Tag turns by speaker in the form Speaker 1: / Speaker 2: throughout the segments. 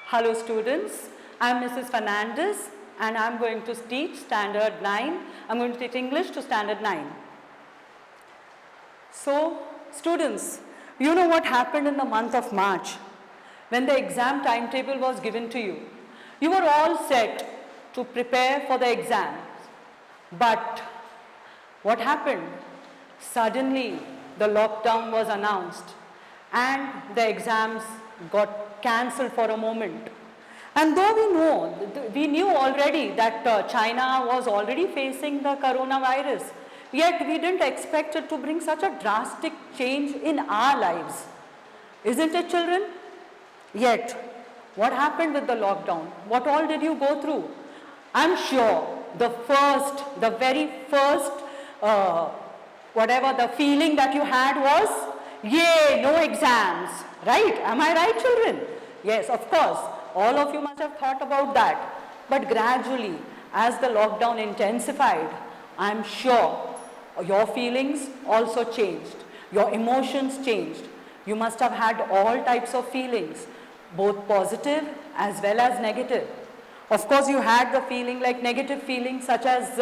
Speaker 1: Hello students, I am Mrs. Fernandez and I am going to teach Standard 9. I am going to teach English to Standard 9. So students, you know what happened in the month of March when the exam timetable was given to you. You were all set to prepare for the exams. But what happened? Suddenly the lockdown was announced and the exams got cancelled for a moment. And though we knew already that China was already facing the coronavirus, yet we didn't expect it to bring such a drastic change in our lives. Isn't it, children? Yet, what happened with the lockdown? What all did you go through? I'm sure the very first, the feeling that you had was, yay, no exams, right? Am I right, children? Yes, of course, all of you must have thought about that. But gradually, as the lockdown intensified, I'm sure your feelings also changed. Your emotions changed. You must have had all types of feelings, both positive as well as negative. Of course, you had the feeling like negative feelings such as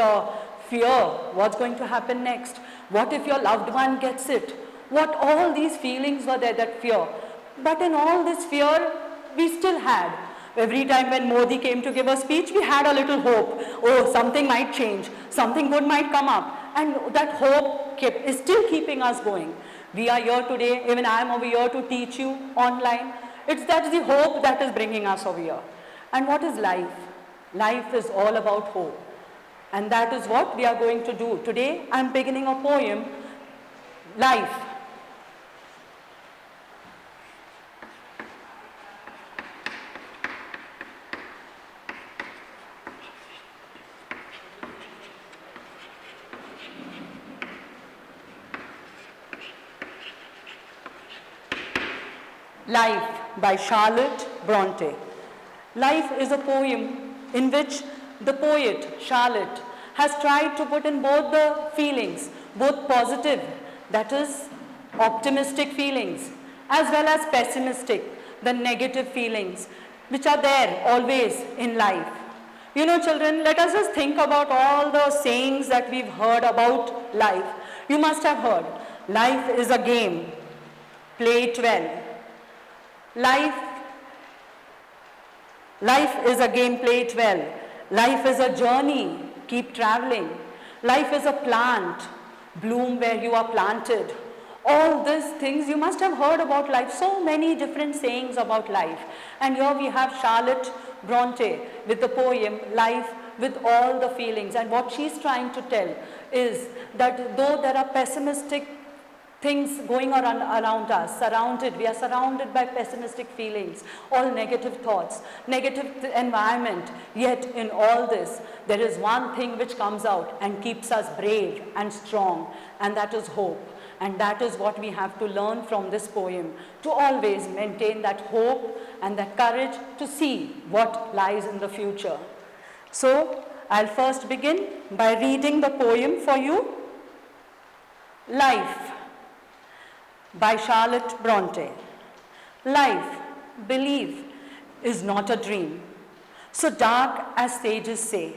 Speaker 1: fear, what's going to happen next? What if your loved one gets it? What all these feelings were there, that fear. But in all this fear, we still had. Every time when Modi came to give a speech, we had a little hope. Oh, something might change. Something good might come up. And that hope is still keeping us going. We are here today. Even I am over here to teach you online. That's the hope that is bringing us over here. And what is life? Life is all about hope. And that is what we are going to do. Today, I am beginning a poem, Life. Life by Charlotte Bronte. Life is a poem in which the poet, Charlotte, has tried to put in both the feelings, both positive, that is optimistic feelings, as well as pessimistic, the negative feelings, which are there always in life. You know, children, let us just think about all the sayings that we've heard about life. You must have heard, life is a game, play it well. Life is a game, play it well. Life is a journey, keep traveling. Life is a plant, bloom where you are planted. All these things you must have heard about life, so many different sayings about life. And here we have Charlotte Bronte with the poem Life with all the feelings. And what she's trying to tell is that though there are pessimistic things going around us, we are surrounded by pessimistic feelings, all negative thoughts, negative environment. Yet in all this, there is one thing which comes out and keeps us brave and strong, and that is hope. And that is what we have to learn from this poem, to always maintain that hope and that courage to see what lies in the future. So, I'll first begin by reading the poem for you. Life by Charlotte Bronte. Life, believe, is not a dream, so dark as sages say.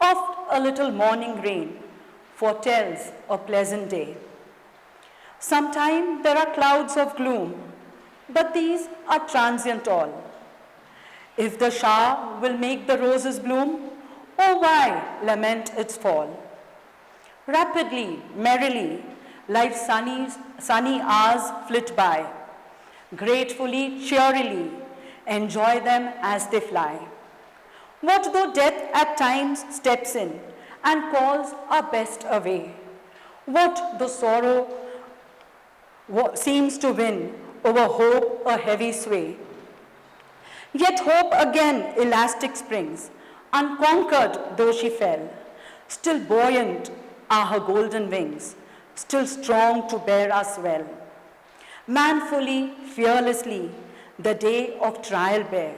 Speaker 1: Oft a little morning rain foretells a pleasant day. Sometime there are clouds of gloom, but these are transient all. If the shower will make the roses bloom, oh why lament its fall? Rapidly, merrily, life's sunny hours flit by. Gratefully, cheerily, enjoy them as they fly. What though death at times steps in and calls our best away? What though sorrow seems to win over hope a heavy sway? Yet hope again elastic springs, unconquered though she fell. Still buoyant are her golden wings, still strong to bear us well. Manfully, fearlessly, the day of trial bear,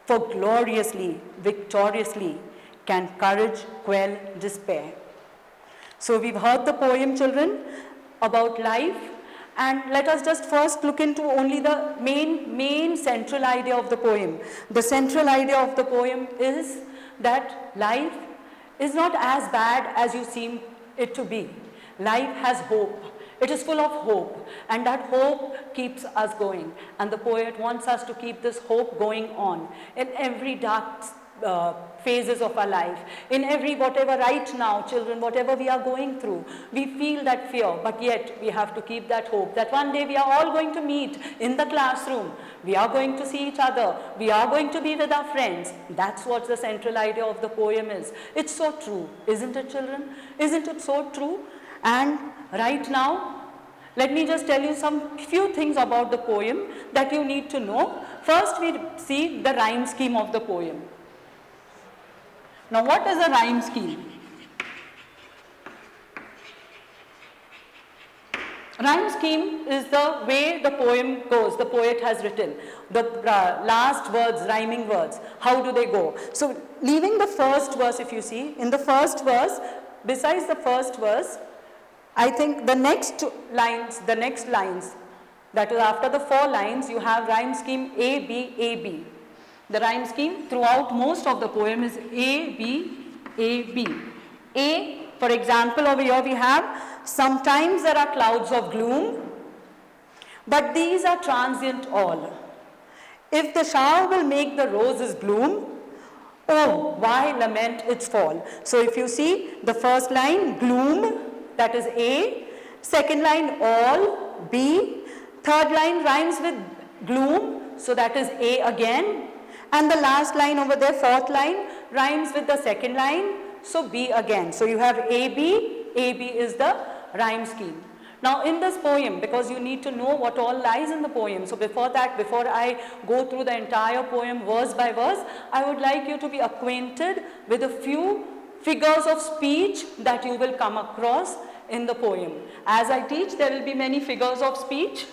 Speaker 1: for gloriously, victoriously, can courage quell despair. So we've heard the poem, children, about life, And let us just first look into only the main central idea of the poem. The central idea of the poem is that life is not as bad as you seem it to be. Life has hope. It is full of hope, and that hope keeps us going. And the poet wants us to keep this hope going on in every dark phases of our life. In every whatever right now, children, whatever we are going through, we feel that fear, but yet we have to keep that hope that one day we are all going to meet in the classroom. We are going to see each other. We are going to be with our friends. That's what the central idea of the poem is. It's so true, isn't it, children? Isn't it so true? And right now, let me just tell you some few things about the poem that you need to know. First, we see the rhyme scheme of the poem. Now, what is a rhyme scheme? Rhyme scheme is the way the poem goes, the poet has written. The last words, rhyming words, how do they go? So, leaving the first verse, if you see, in the first verse, besides the first verse, I think the next lines, that is after the 4 lines, you have rhyme scheme A, B, A, B. The rhyme scheme throughout most of the poem is A, B, A, B. A, for example, over here we have, sometimes there are clouds of gloom, but these are transient all. If the shower will make the roses bloom, oh, why lament its fall? So if you see the first line, gloom, that is A. Second line, all, B. Third line rhymes with gloom, so that is A again. And the last line over there, fourth line, rhymes with the second line, so B again. So you have AB, AB is the rhyme scheme. Now in this poem, because you need to know what all lies in the poem, so before that, before I go through the entire poem verse by verse, I would like you to be acquainted with a few figures of speech that you will come across in the poem. As I teach, there will be many figures of speech.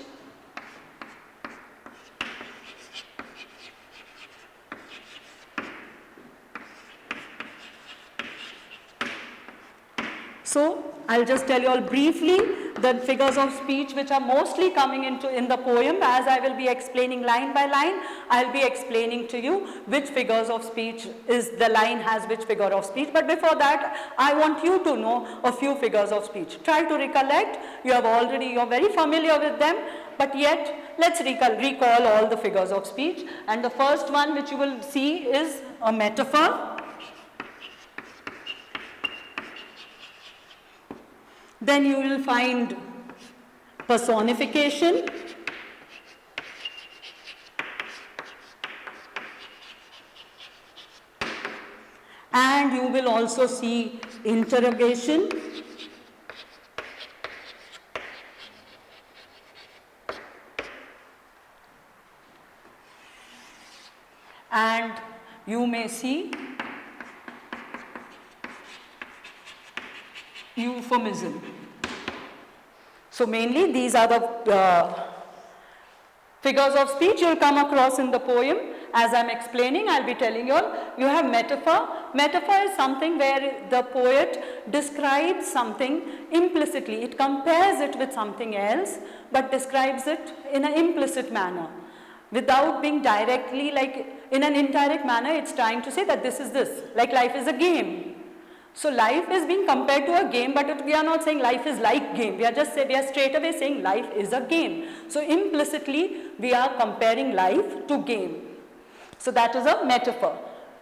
Speaker 1: So, I'll just tell you all briefly the figures of speech which are mostly coming in the poem. As I will be explaining line by line, I'll be explaining to you which figures of speech is the line has which figure of speech. But before that, I want you to know a few figures of speech. Try to recollect. You're very familiar with them, but yet let's recall all the figures of speech. And the first one which you will see is a metaphor. Then you will find personification. And you will also see interrogation. And you may see euphemism. So mainly these are the figures of speech you will come across in the poem. As I am explaining, I will be telling you all, you have metaphor. Metaphor is something where the poet describes something implicitly. It compares it with something else, but describes it in an implicit manner. Without being directly, like in an indirect manner, it's trying to say that this is this, like life is a game. So life is being compared to a game, but we are not saying life is like game. We are straight away saying life is a game. So implicitly, we are comparing life to game. So that is a metaphor.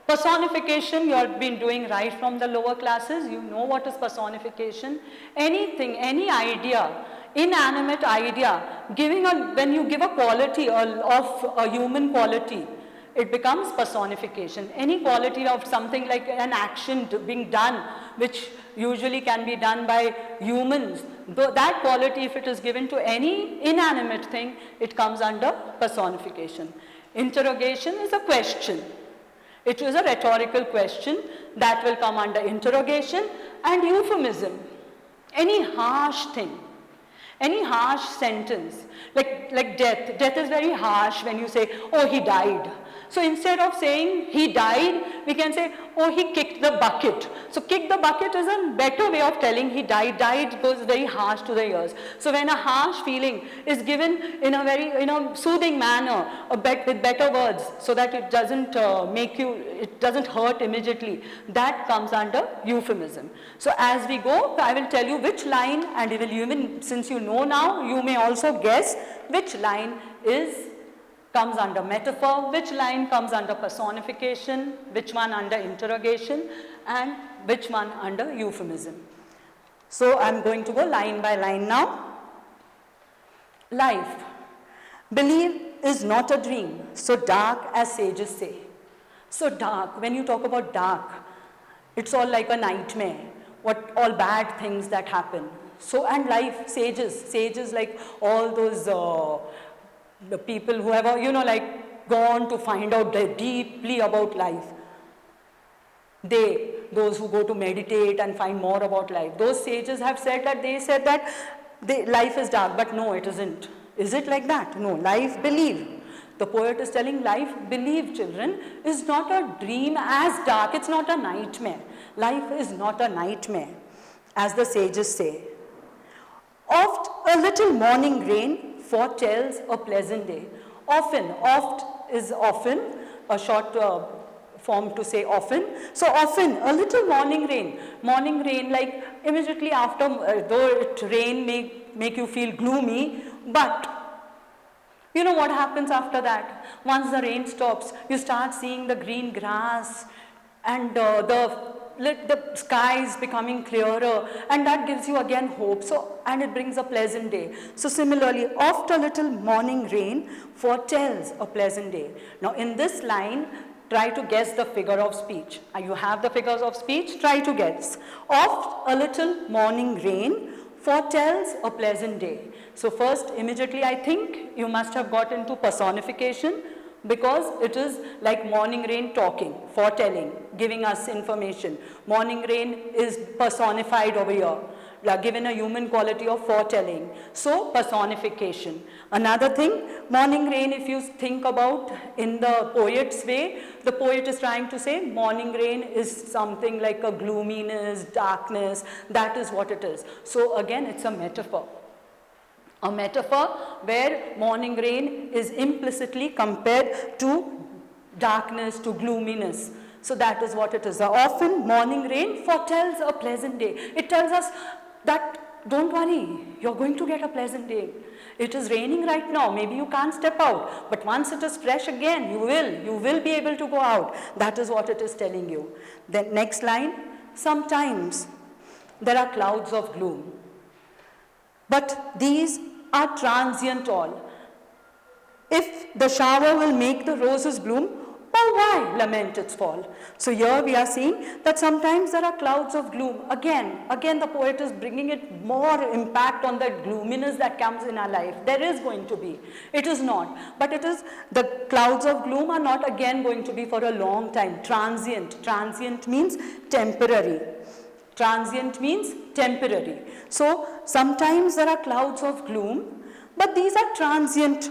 Speaker 1: Personification, you have been doing right from the lower classes. You know what is personification. Anything, any idea, inanimate idea, when you give a quality of a human quality, it becomes personification. Any quality of something like an action being done, which usually can be done by humans, that quality, if it is given to any inanimate thing, it comes under personification. Interrogation is a question. It is a rhetorical question that will come under interrogation. And euphemism, any harsh thing, any harsh sentence, like death. Death is very harsh when you say, oh, he died. So instead of saying he died, we can say, oh, he kicked the bucket. So kick the bucket is a better way of telling he died. Died goes very harsh to the ears. So when a harsh feeling is given in a very soothing manner, with better words, so that it doesn't it doesn't hurt immediately, that comes under euphemism. So as we go, I will tell you which line, and even since you know now, you may also guess which line comes under metaphor, which line comes under personification, which one under interrogation, and which one under euphemism. So I'm going to go line by line now. Life. Believe is not a dream, so dark as sages say. So dark, when you talk about dark, it's all like a nightmare, all bad things that happen. So, and life, sages like all those the people who have, like gone to find out deeply about life. Those who go to meditate and find more about life, those sages have said that life is dark, but no, it isn't. Is it like that? No, life, believe. The poet is telling life, believe, children, is not a dream as dark. It's not a nightmare. Life is not a nightmare, as the sages say. Oft a little morning rain foretells a pleasant day. Often, oft is often, a short form to say often. So often, a little morning rain like immediately after, though rain may make you feel gloomy, but you know what happens after that? Once the rain stops, you start seeing the green grass and the sky is becoming clearer, and that gives you again hope. So, and it brings a pleasant day. So similarly, oft a little morning rain foretells a pleasant day. Now in this line, try to guess the figure of speech. You have the figures of speech, try to guess. Oft a little morning rain foretells a pleasant day. So first, immediately I think you must have got into personification, because it is like morning rain talking, foretelling, giving us information. Morning rain is personified over here, given a human quality of foretelling. So personification. Another thing, morning rain, if you think about in the poet's way, the poet is trying to say morning rain is something like a gloominess, darkness, that is what it is. So again, it's a metaphor. A metaphor where morning rain is implicitly compared to darkness, to gloominess. So that is what it is. Often morning rain foretells a pleasant day. It tells us that don't worry, you're going to get a pleasant day. It is raining right now, maybe you can't step out, but once it is fresh again, you will be able to go out. That is what it is telling you. Then next line, sometimes there are clouds of gloom, but these are transient all. If the shower will make the roses bloom, oh why lament its fall? So here we are seeing that sometimes there are clouds of gloom. Again the poet is bringing it more impact on that gloominess that comes in our life. There is going to be. It is not. But it is, the clouds of gloom are not again going to be for a long time. Transient. Transient means temporary. Transient means temporary. So sometimes there are clouds of gloom, but these are transient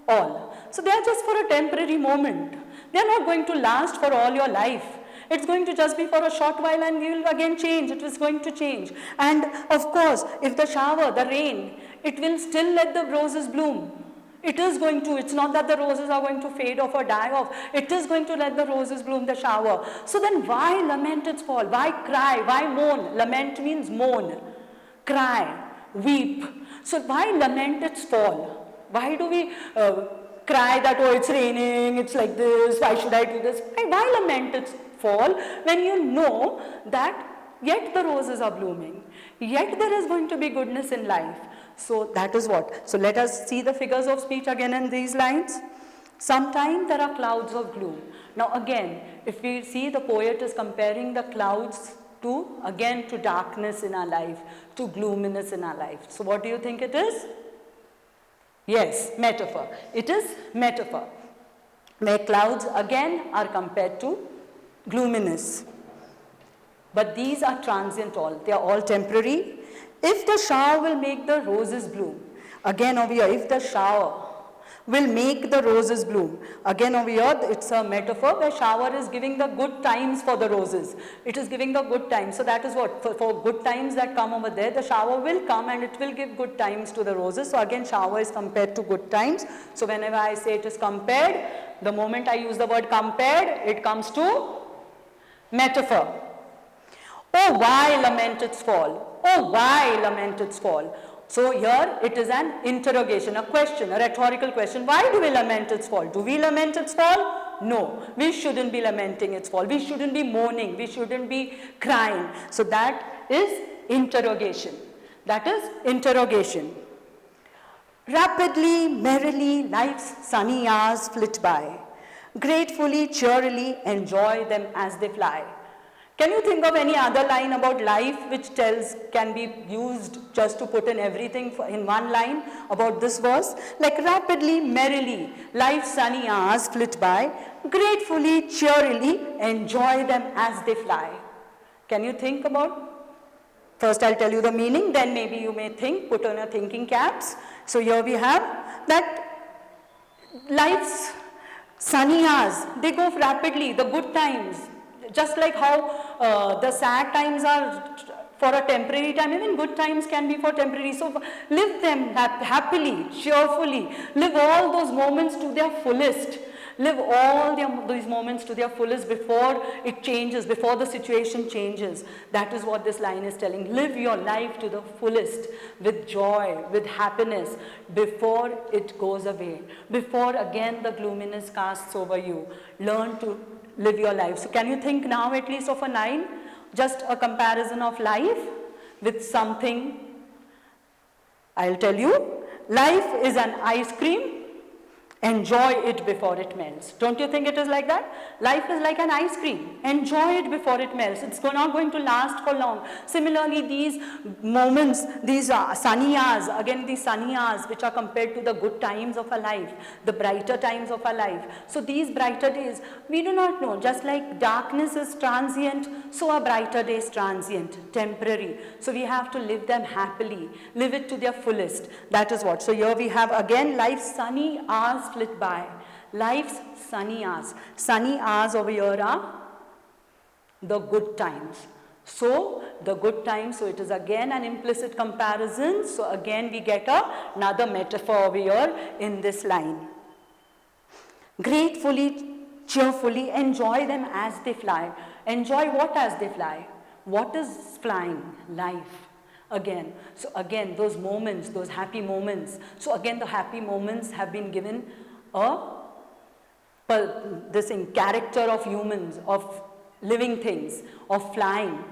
Speaker 1: all. So they are just for a temporary moment. They are not going to last for all your life. It's going to just be for a short while and you will again change. It is going to change. And of course, if the shower, the rain, it will still let the roses bloom. It is going to, it's not that the roses are going to fade off or die off. It is going to let the roses bloom, the shower. So then why lament its fall? Why cry? Why moan? Lament means moan, cry, weep. So why lament its fall? Why do we cry that, oh, it's raining, it's like this, why should I do this? Why lament its fall when you know that yet the roses are blooming, yet there is going to be goodness in life? So that is what. So let us see the figures of speech again in these lines. Sometimes there are clouds of gloom. Now again, if we see, the poet is comparing the clouds to darkness in our life, to gloominess in our life. So what do you think it is? Yes, metaphor. It is metaphor, where clouds again are compared to gloominess. But these are transient all. They are all temporary. If the shower will make the roses bloom. Again over here, if the shower will make the roses bloom. Again over here, it's a metaphor where shower is giving the good times for the roses. It is giving the good times. So that is what, for good times that come over there, the shower will come and it will give good times to the roses. So again, shower is compared to good times. So whenever I say it is compared, the moment I use the word compared, it comes to metaphor. Oh, why lament its fall? Oh, why lament its fall? So here it is an interrogation, a question, a rhetorical question. Why do we lament its fall? Do we lament its fall? No, we shouldn't be lamenting its fall. We shouldn't be mourning. We shouldn't be crying. So that is interrogation. That is interrogation. Rapidly, merrily, life's sunny hours flit by. Gratefully, cheerily, enjoy them as they fly. Can you think of any other line about life which can be used just to put in everything in one line about this verse? Like rapidly, merrily, life's sunny hours flit by, gratefully, cheerily, enjoy them as they fly. Can you think about? First I'll tell you the meaning, then maybe you may think, put on your thinking caps. So here we have that life's sunny hours, they go rapidly, the good times. Just like how the sad times are for a temporary time, even good times can be for temporary. So live them happily, cheerfully. Live all those moments to their fullest. Live all these moments to their fullest before it changes, before the situation changes. That is what this line is telling. Live your life to the fullest with joy, with happiness before it goes away. Before again the gloominess casts over you. Learn to live your life. So can you think now at least of a line, just a comparison of life with something? I'll tell you, life is an ice cream. Enjoy it before it melts. Don't you think it is like that? Life is like an ice cream. Enjoy it before it melts. It's not going to last for long. Similarly, these moments, these sunny hours, again these sunny hours which are compared to the good times of our life, the brighter times of our life. So these brighter days, we do not know. Just like darkness is transient, so are brighter days transient, temporary. So we have to live them happily, live it to their fullest. That is what. So here we have again life's sunny hours flit by. Life's sunny hours. Sunny hours over here are the good times. So the good times, so it is again an implicit comparison. So again we get another metaphor over here in this line. Gratefully, cheerfully enjoy them as they fly. Enjoy what as they fly? What is flying? Life. Again, so again those moments, those happy moments. So again the happy moments have been given this in character of humans, of living things, of flying.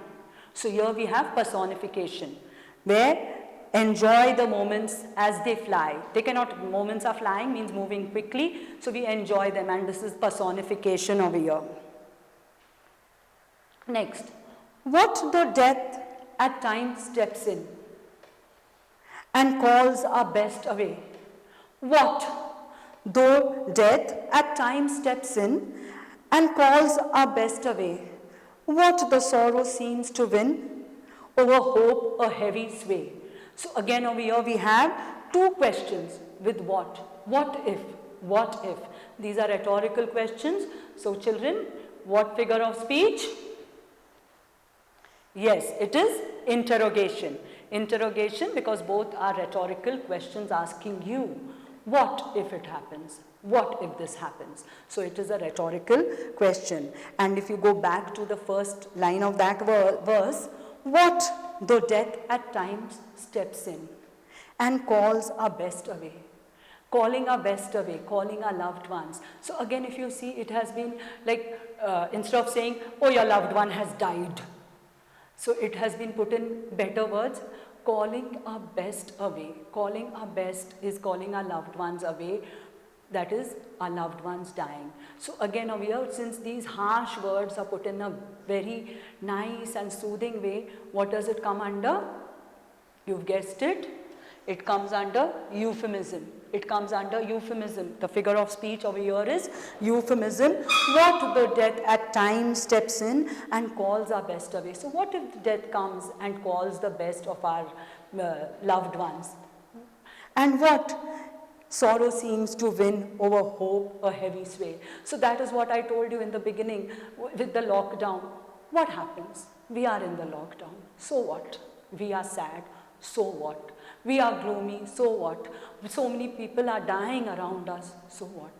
Speaker 1: So here we have personification, where enjoy the moments as they fly. They cannot, moments are flying means moving quickly, so we enjoy them, and this is personification over here. Next, what the death at times steps in and calls our best away. What though death at times steps in and calls our best away. What the sorrow seems to win over hope a heavy sway. So again over here we have two questions with what. What if? What if? These are rhetorical questions. So children, what figure of speech? Yes, it is interrogation. Interrogation because both are rhetorical questions asking you, what if it happens? What if this happens? So it is a rhetorical question. And if you go back to the first line of that verse, what though death at times steps in and calls our best away. Calling our best away, calling our loved ones. So again, if you see, it has been like, instead of saying, oh, your loved one has died. So it has been put in better words, calling our best away. Calling our best is calling our loved ones away, that is our loved ones dying. So again over here, since these harsh words are put in a very nice and soothing way, what does it come under? You've guessed it, it comes under euphemism. It comes under euphemism. The figure of speech over here is euphemism. What the death at times steps in and calls our best away. So what if death comes and calls the best of our loved ones? And what? sorrow seems to win over hope a heavy sway. So that is what I told you in the beginning with the lockdown. What happens? We are in the lockdown. So what? We are sad. So what? We are gloomy. So what? So many people are dying around us. So what?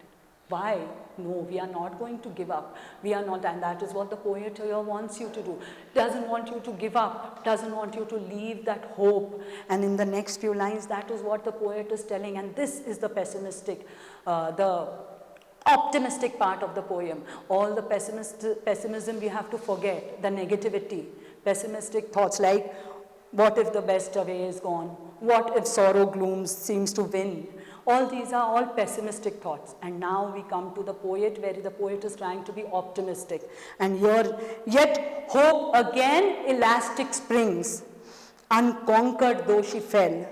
Speaker 1: Why? No, we are not going to give up. We are not, and that is what the poet here wants you to do. Doesn't want you to give up, doesn't want you to leave that hope. And in the next few lines, that is what the poet is telling. And this is the pessimistic, the optimistic part of the poem. All the pessimism we have to forget, the negativity, pessimistic thoughts like, what if the best away is gone? What if sorrow glooms seems to win? All these are all pessimistic thoughts. And now we come to the poet, where the poet is trying to be optimistic. And here, yet hope again elastic springs, unconquered though she fell.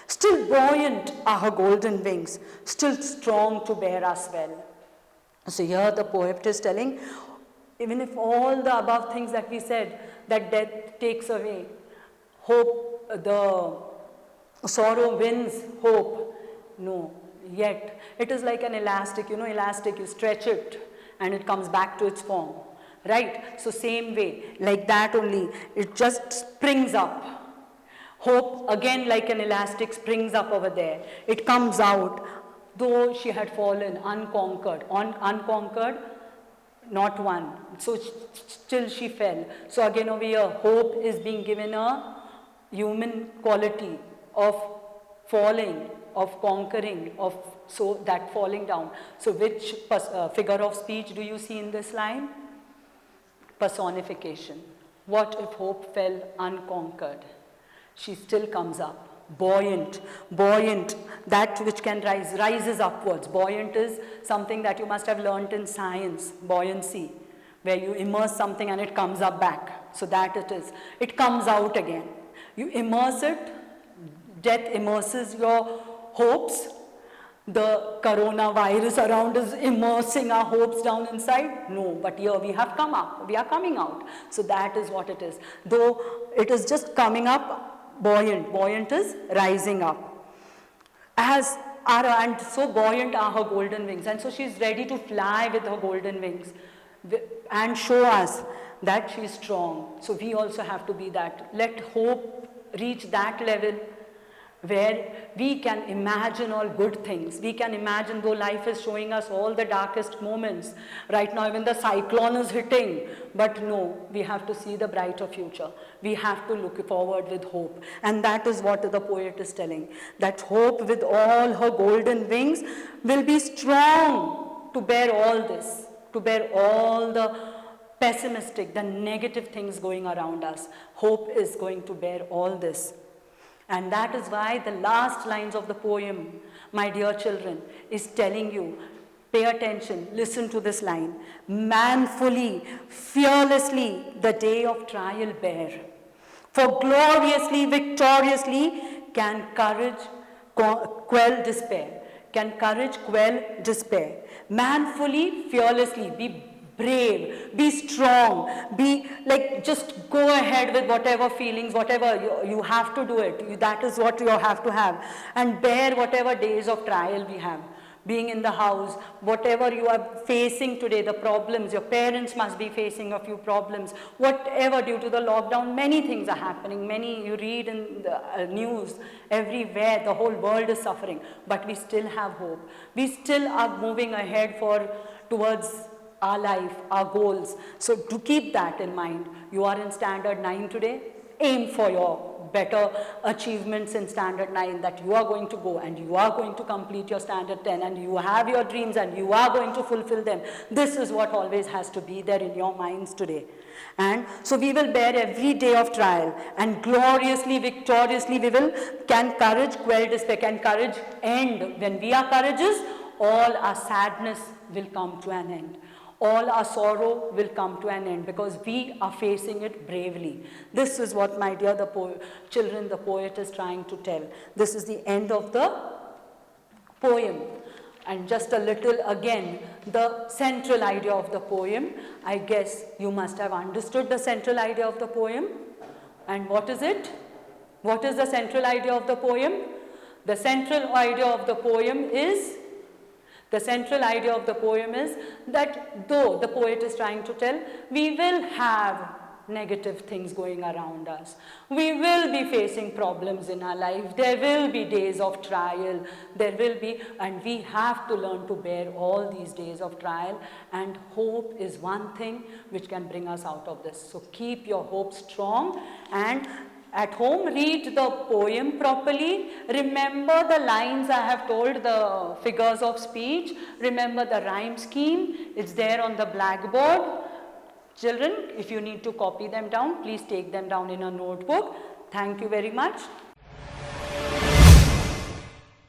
Speaker 1: Still buoyant are her golden wings, still strong to bear us well. So here the poet is telling, even if all the above things that we said, that death takes away, hope, the sorrow wins hope. No, yet it is like an elastic, elastic, you stretch it and it comes back to its form, right? So same way, like that only, it just springs up. Hope again like an elastic springs up over there. It comes out, though she had fallen unconquered, unconquered, not one. So still she fell. So again over here, hope is being given a human quality of falling, of conquering, of so that falling down. So which figure of speech do you see in this line? Personification. What if hope fell unconquered? She still comes up, buoyant, buoyant, that which can rise, rises upwards. Buoyant is something that you must have learnt in science, buoyancy, where you immerse something and it comes up back. So that it is. It comes out again. You immerse it, death immerses your hopes. The coronavirus around is immersing our hopes down inside. No, but here we have come up, we are coming out. So that is what it is. Though it is just coming up, buoyant. Buoyant is rising up. And so buoyant are her golden wings. And so she is ready to fly with her golden wings and show us that she is strong. So we also have to be that. Let hope reach that level where we can imagine all good things. We can imagine, though life is showing us all the darkest moments. Right now even the cyclone is hitting. But no, we have to see the brighter future. We have to look forward with hope. And that is what the poet is telling. That hope with all her golden wings will be strong to bear all this. To bear all the pessimistic, the negative things going around us. Hope is going to bear all this. And that is why the last lines of the poem, my dear children, is telling you, pay attention, listen to this line. Manfully, fearlessly, the day of trial bear. For gloriously, victoriously, can courage quell despair. Can courage quell despair. Manfully, fearlessly, be brave, be strong, be like, just go ahead with whatever feelings, whatever you have to do it. That is what you have to have. And bear whatever days of trial we have. Being in the house, whatever you are facing today, the problems, your parents must be facing a few problems. Whatever, due to the lockdown, many things are happening. Many, you read in the news, everywhere, the whole world is suffering. But we still have hope. We still are moving ahead towards our life, our goals. So to keep that in mind, you are in standard 9 today, aim for your better achievements in standard 9, that you are going to go and you are going to complete your standard 10 and you have your dreams and you are going to fulfill them. This is what always has to be there in your minds today. And so we will bear every day of trial, and gloriously, victoriously can courage quell despair, can courage end. When we are courageous, all our sadness will come to an end. All our sorrow will come to an end because we are facing it bravely. This is what, my dear children, the poet is trying to tell. This is the end of the poem. And just a little again, the central idea of the poem. I guess you must have understood the central idea of the poem. And what is it? What is the central idea of the poem? The central idea of the poem is that though the poet is trying to tell, we will have negative things going around us. We will be facing problems in our life. There will be days of trial. And we have to learn to bear all these days of trial. And hope is one thing which can bring us out of this. So keep your hope strong, and at home read the poem properly. Remember the lines I have told, the figures of speech. Remember the rhyme scheme. It's there on the blackboard. Children, if you need to copy them down, please take them down in a notebook. Thank you very much.